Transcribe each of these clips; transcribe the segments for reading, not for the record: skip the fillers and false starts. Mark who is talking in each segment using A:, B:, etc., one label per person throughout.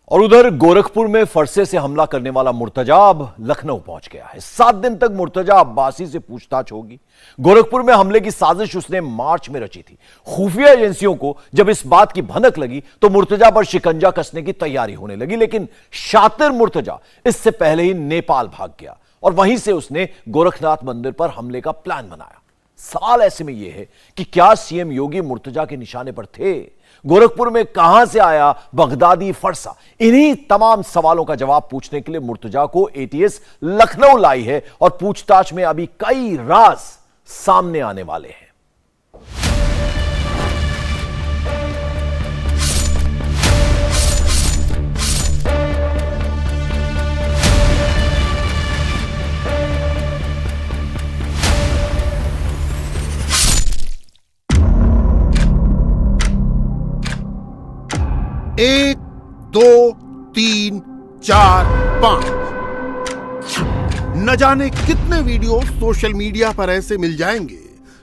A: और उधर गोरखपुर में फरसे से हमला करने वाला मुर्तजा अब लखनऊ पहुंच गया है। 7 दिन तक मुर्तजा अब्बासी से पूछताछ होगी। गोरखपुर में हमले की साजिश उसने मार्च में रची थी। खुफिया एजेंसियों को जब इस बात की भनक लगी तो मुर्तजा पर शिकंजा कसने की तैयारी होने लगी, लेकिन शातिर मुर्तजा इससे पहले ही नेपाल भाग गया और वहीं से उसने गोरखनाथ मंदिर पर हमले का प्लान बनाया। सवाल ऐसे में यह है कि क्या सीएम योगी मुर्तजा के निशाने पर थे? गोरखपुर में कहां से आया बगदादी फरसा? इन्हीं तमाम सवालों का जवाब पूछने के लिए मुर्तजा को एटीएस लखनऊ लाई है और पूछताछ में अभी कई राज सामने आने वाले हैं।
B: एक, दो, तीन, चार, 5। न जाने कितने वीडियो सोशल मीडिया पर ऐसे मिल जाएंगे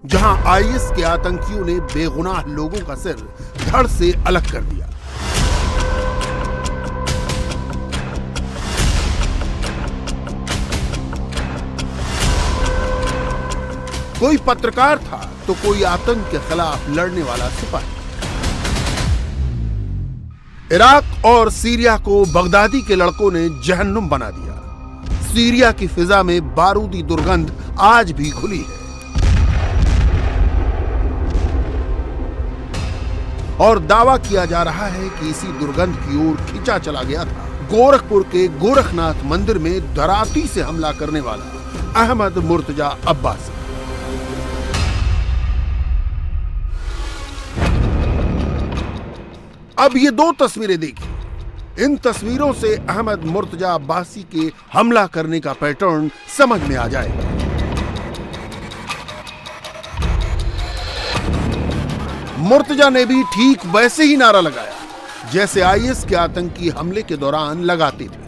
B: जहां आईएस के आतंकियों ने बेगुनाह लोगों का सिर धड़ से अलग कर दिया। कोई पत्रकार था तो कोई आतंक के खिलाफ लड़ने वाला सिपाही। इराक और सीरिया को बगदादी के लड़कों ने जहन्नुम बना दिया। सीरिया की फिजा में बारूदी दुर्गंध आज भी घुली है और दावा किया जा रहा है कि इसी दुर्गंध की ओर खींचा चला गया था गोरखपुर के गोरखनाथ मंदिर में धराती से हमला करने वाला अहमद मुर्तजा अब्बासी। अब ये 2 तस्वीरें देखिए। इन तस्वीरों से अहमद मुर्तजा अब्बासी के हमला करने का पैटर्न समझ में आ जाएगा। मुर्तजा ने भी ठीक वैसे ही नारा लगाया जैसे आईएस के आतंकी हमले के दौरान लगाते थे।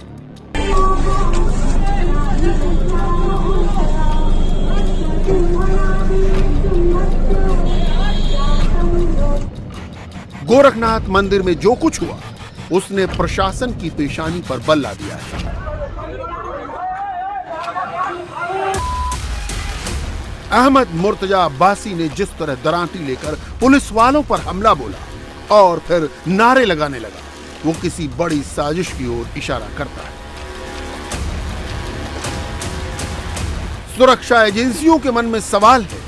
B: गोरखनाथ मंदिर में जो कुछ हुआ उसने प्रशासन की पेशानी पर बल ला दिया है। अहमद मुर्तजा अब्बासी ने जिस तरह दरांती लेकर पुलिस वालों पर हमला बोला और फिर नारे लगाने लगा, वो किसी बड़ी साजिश की ओर इशारा करता है। सुरक्षा एजेंसियों के मन में सवाल है,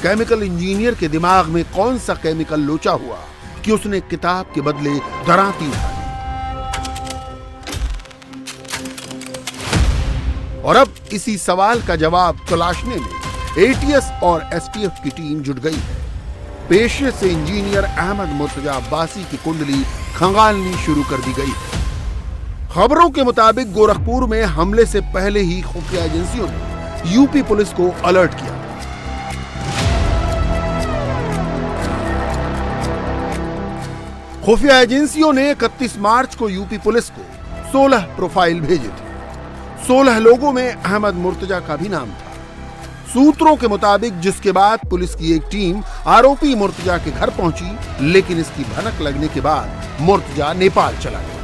B: केमिकल इंजीनियर के दिमाग में कौन सा केमिकल लोचा हुआ कि उसने किताब के बदले दरांती उठाई। और अब इसी सवाल का जवाब तलाशने में एटीएस और एसटीएफ की टीम जुट गई है। पेशे से इंजीनियर अहमद मुर्तजा अब्बासी की कुंडली खंगालनी शुरू कर दी गई है। खबरों के मुताबिक गोरखपुर में हमले से पहले ही खुफिया एजेंसियों ने यूपी पुलिस को अलर्ट किया। खुफिया एजेंसियों ने 31 मार्च को यूपी पुलिस को 16 प्रोफाइल भेजे थे। 16 लोगों में अहमद मुर्तजा का भी नाम था। सूत्रों के मुताबिक जिसके बाद पुलिस की एक टीम आरोपी मुर्तजा के घर पहुंची, लेकिन इसकी भनक लगने के बाद मुर्तजा नेपाल चला गया।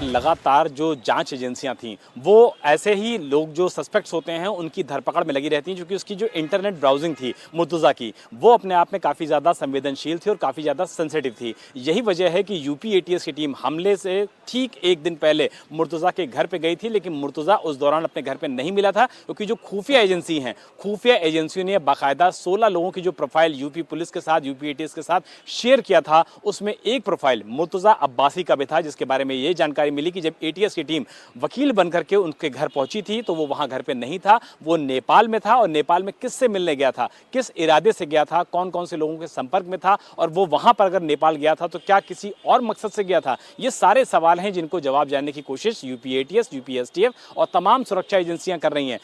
C: लगातार जो जांच एजेंसियां थीं वो ऐसे ही लोग जो सस्पेक्ट्स होते हैं उनकी धरपकड़ में लगी रहती हैं, क्योंकि उसकी जो इंटरनेट ब्राउजिंग थी मुर्तजा की, वो अपने आप में काफ़ी ज़्यादा संवेदनशील थी और काफ़ी ज़्यादा सेंसिटिव थी। यही वजह है कि यूपी एटीएस की टीम हमले से ठीक एक दिन पहले मुर्तजा के घर पर गई थी, लेकिन मुर्तजा उस दौरान अपने घर पर नहीं मिला था, क्योंकि जो खुफिया एजेंसी हैं, खुफिया एजेंसियों ने बाकायदा 16 लोगों की जो प्रोफाइल यूपी पुलिस के साथ, यूपी एटीएस के साथ शेयर किया था, उसमें एक प्रोफाइल मुर्तजा अब्बासी का भी था, जिसके बारे में ये जानकारी मिली कि जब एटीएस की टीम वकील बनकर के उनके घर पहुंची थी तो वो वहां घर पे नहीं था, वो नेपाल में था। और नेपाल में किससे मिलने गया था, किस इरादे से गया था, कौन कौन से लोगों के संपर्क में था, और वो वहां पर अगर नेपाल गया था तो क्या किसी और मकसद से गया था? ये सारे सवाल हैं जिनको जवाब जानने की कोशिश यूपी एटीएस, यूपी एसटीएफ और तमाम सुरक्षा एजेंसियां कर रही हैं।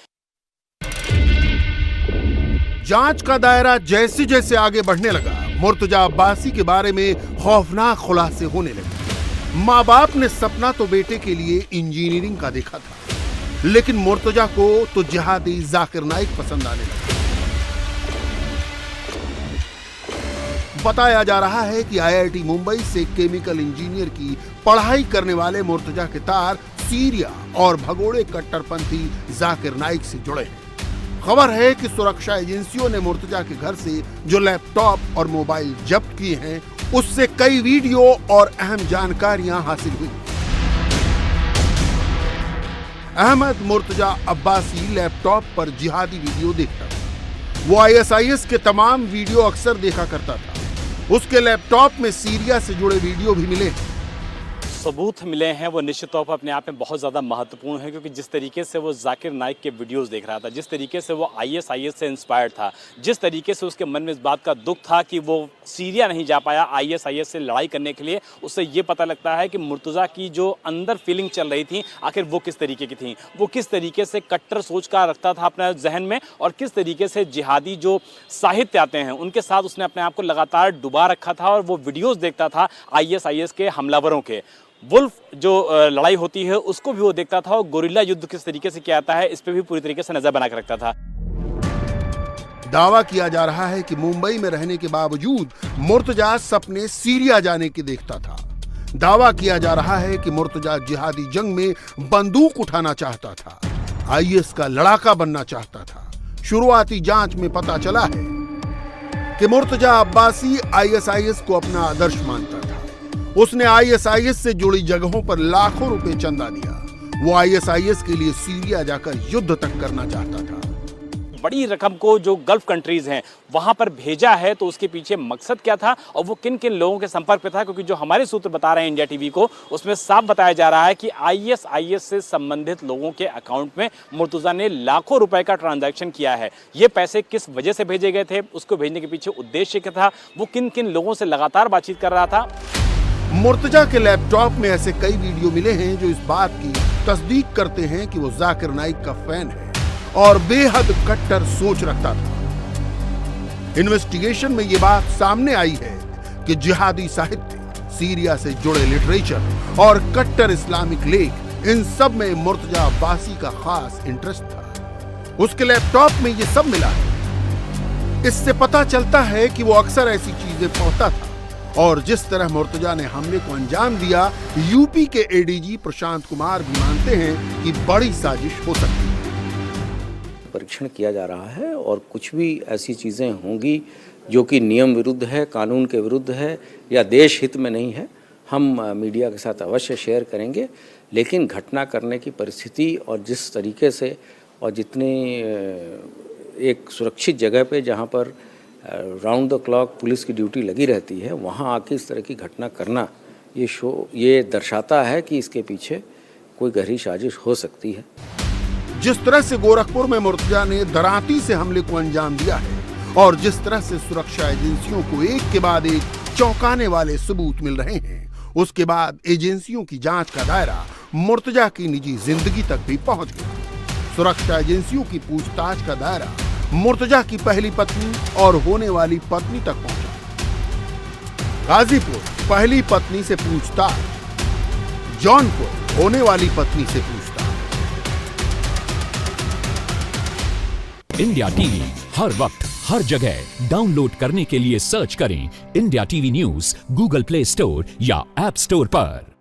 B: जांच का दायरा जैसे जैसे आगे बढ़ने लगा, मुर्तजा अब्बासी के बारे में खौफनाक खुलासे होने लगे। माँ बाप ने सपना तो बेटे के लिए इंजीनियरिंग का देखा था, लेकिन मुर्तजा को तो जिहादी जाकिर नाइक पसंद आने लगा। बताया जा रहा है कि आईआईटी मुंबई से केमिकल इंजीनियर की पढ़ाई करने वाले मुर्तजा के तार सीरिया और भगोड़े कट्टरपंथी जाकिर नाइक से जुड़े हैं। खबर है कि सुरक्षा एजेंसियों ने मुर्तजा के घर से जो लैपटॉप और मोबाइल जब्त किए हैं, उससे कई वीडियो और अहम जानकारियां हासिल हुई। अहमद मुर्तजा अब्बासी लैपटॉप पर जिहादी वीडियो देखता था। वो आईएसआईएस के तमाम वीडियो अक्सर देखा करता था। उसके लैपटॉप में सीरिया से जुड़े वीडियो भी मिले।
C: सबूत मिले हैं वो निश्चित तौर पर अपने आप में बहुत ज़्यादा महत्वपूर्ण है, क्योंकि जिस तरीके से वो जाकिर नाइक के वीडियोस देख रहा था, जिस तरीके से वो आईएसआईएस से इंस्पायर्ड था, जिस तरीके से उसके मन में इस बात का दुख था कि वो सीरिया नहीं जा पाया आईएसआईएस से लड़ाई करने के लिए, उससे ये पता लगता है कि मुर्तज़ा की जो अंदर फीलिंग चल रही थी आखिर वो किस तरीके की थी। वो किस तरीके से कट्टर सोच का रखता था अपने जहन में, और किस तरीके से जिहादी जो साहित्य आते हैं उनके साथ उसने अपने आप को लगातार डुबा रखा था, और वो वीडियोज़ देखता था आईएसआईएस के हमलावरों के। वुल्फ जो लड़ाई होती है उसको भी वो देखता था, और गोरिल्ला युद्ध किस तरीके से किया जाता है इस पे भी पूरी तरीके से नजर बना के रखता था।
B: दावा किया जा रहा है कि मुंबई में रहने के बावजूद मुर्तजा सपने सीरिया जाने की देखता था। दावा किया जा रहा है कि मुर्तजा जिहादी जंग में बंदूक उठाना चाहता था, आईएस का लड़ाका बनना चाहता था। शुरुआती जांच में पता चला है कि मुर्तजा अब्बासी आईएसआईएस को अपना आदर्श मानता था। उसने आईएसआईएस से जुड़ी जगहों पर लाखों रुपए चंदा दिया। वो आईएसआईएस के लिए सीरिया जाकर युद्ध तक करना चाहता था।
C: बड़ी रकम को जो गल्फ कंट्रीज हैं वहां पर भेजा है, तो उसके पीछे मकसद क्या था और वो किन किन लोगों के संपर्क पे था, क्योंकि जो हमारे सूत्र बता रहे हैं इंडिया टीवी को, उसमें साफ बताया जा रहा है कि आईएसआईएस से संबंधित लोगों के अकाउंट में मुर्तजा ने लाखों रुपए का ट्रांजैक्शन किया है। ये पैसे किस वजह से भेजे गए थे, उसको भेजने के पीछे उद्देश्य क्या था, वो किन किन लोगों से लगातार बातचीत कर रहा था।
B: मुर्तजा के लैपटॉप में ऐसे कई वीडियो मिले हैं जो इस बात की तस्दीक करते हैं कि वो जाकिर नाइक का फैन है और बेहद कट्टर सोच रखता था। इन्वेस्टिगेशन में ये बात सामने आई है कि जिहादी साहित्य, सीरिया से जुड़े लिटरेचर और कट्टर इस्लामिक लेख, इन सब में मुर्तजा अब्बासी का खास इंटरेस्ट था। उसके लैपटॉप में ये सब मिला है। इससे पता चलता है कि वो अक्सर ऐसी चीजें पढ़ता था, और जिस तरह मुर्तजा ने हमले को अंजाम दिया, यूपी के एडीजी प्रशांत कुमार भी मानते हैं कि बड़ी साजिश हो सकती है।
D: परीक्षण किया जा रहा है और कुछ भी ऐसी चीज़ें होंगी जो कि नियम विरुद्ध है, कानून के विरुद्ध है या देश हित में नहीं है, हम मीडिया के साथ अवश्य शेयर करेंगे। लेकिन घटना करने की परिस्थिति और जिस तरीके से और जितनी एक सुरक्षित जगह पे जहाँ पर राउंड द क्लॉक पुलिस की ड्यूटी लगी रहती है, वहाँ आके इस तरह की घटना करना, ये दर्शाता है कि इसके पीछे कोई गहरी साजिश हो सकती है।
B: जिस तरह से गोरखपुर में मुर्तजा ने दरांती से हमले को अंजाम दिया है और जिस तरह से सुरक्षा एजेंसियों को एक के बाद एक चौंकाने वाले सबूत मिल रहे हैं, उसके बाद एजेंसियों की जांच का दायरा मुर्तजा की निजी जिंदगी तक भी पहुंच गया। सुरक्षा एजेंसियों की पूछताछ का दायरा मुर्तजा की पहली पत्नी और होने वाली पत्नी तक पहुंचा। गाजीपुर पहली पत्नी से पूछताछ, जौनपुर होने वाली पत्नी से पूछताछ।
E: इंडिया टीवी हर वक्त हर जगह डाउनलोड करने के लिए सर्च करें India TV news Google play store या ऐप स्टोर पर।